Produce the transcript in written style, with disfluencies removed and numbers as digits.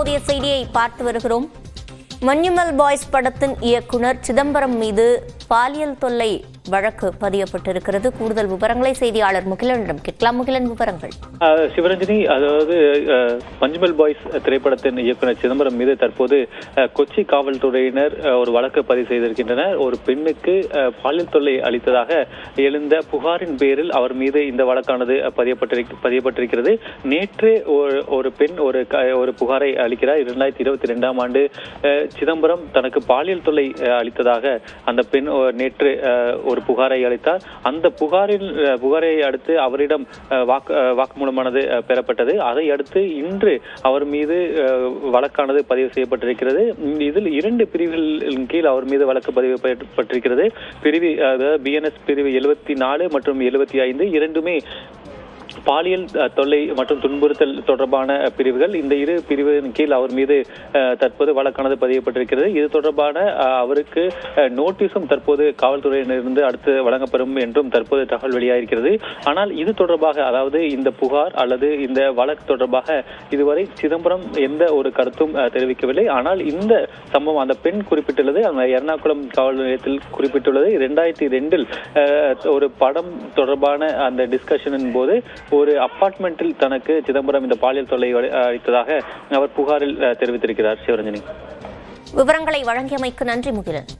தற்போதைய செய்தியை பார்த்து வருகிறோம். மஞ்சுமல் பாய்ஸ் படத்தின் இயக்குனர் சிதம்பரம் மீது பாலியல் தொல்லை வழக்கு பதியப்பட்டிருக்கிறது. கூடுதல் விவரங்களை செய்தியாளர் முகிலனிடம் கேட்கலாம். முகிலன், விவரங்கள். சிவரஞ்சனி, அதாவது மஞ்சுமல் பாய்ஸ் திரைப்படத்தின் இயக்குனர் சிதம்பரம் மீது தற்போது கொச்சி காவல்துறையினர் ஒரு வழக்கு பதிவு செய்திருக்கின்றனர். ஒரு பெண்ணுக்கு பாலியல் தொல்லை அளித்ததாக எழுந்த புகாரின் பேரில் அவர் மீது இந்த வழக்கானது பதியப்பட்டிருக்கிறது. நேற்று ஒரு பெண் ஒரு புகாரை அளிக்கிறார். 2022ஆம் ஆண்டு சிதம்பரம் தனக்கு பாலியல் தொல்லை அளித்ததாக அந்த பெண் நேற்று ஒரு புகாரை அளித்தார். அந்த புகாரை அடுத்து அவரிடம் வாக்குமூலமானது பெறப்பட்டது. அதை அடுத்து இன்று அவர் மீது வழக்கானது பதிவு செய்யப்பட்டிருக்கிறது. இதில் 2 பிரிவுகளின் கீழ் அவர் மீது வழக்கு பதிவு செய்யப்பட்டிருக்கிறது. பிரிவு BNS பிரிவு 74 மற்றும் 75 இரண்டுமே பாலியல் தொல்லை மற்றும் துன்புறுத்தல் தொடர்பான பிரிவுகள். இந்த 2 பிரிவின் கீழ் அவர் மீது தற்போது வழக்கானது பதியப்பட்டிருக்கிறது. இது தொடர்பான அவருக்கு நோட்டீஸும் தற்போது காவல்துறையினரிலிருந்து அடுத்து வழங்கப்படும் என்றும் தற்போது தகவல் வெளியாகிறது. ஆனால் இது தொடர்பாக, அதாவது இந்த புகார் அல்லது இந்த வழக்கு தொடர்பாக இதுவரை சிதம்பரம் எந்த ஒரு கருத்தும் தெரிவிக்கவில்லை. ஆனால் இந்த சம்பவம் அந்த பெண் குறிப்பிட்டுள்ளது, அந்த எர்ணாகுளம் காவல் நிலையத்தில் குறிப்பிட்டுள்ளது. 2002இல் ஒரு படம் தொடர்பான அந்த டிஸ்கஷனின் போது ஒரு அபார்ட்மெண்டில் தனக்கு சிதம்பரம் இந்த பாலியல் தொல்லை அளித்ததாக அவர் புகாரில் தெரிவித்திருக்கிறார். சிவரஞ்சனி, விவரங்களை வழங்கியமைக்கு நன்றி முகிலன்.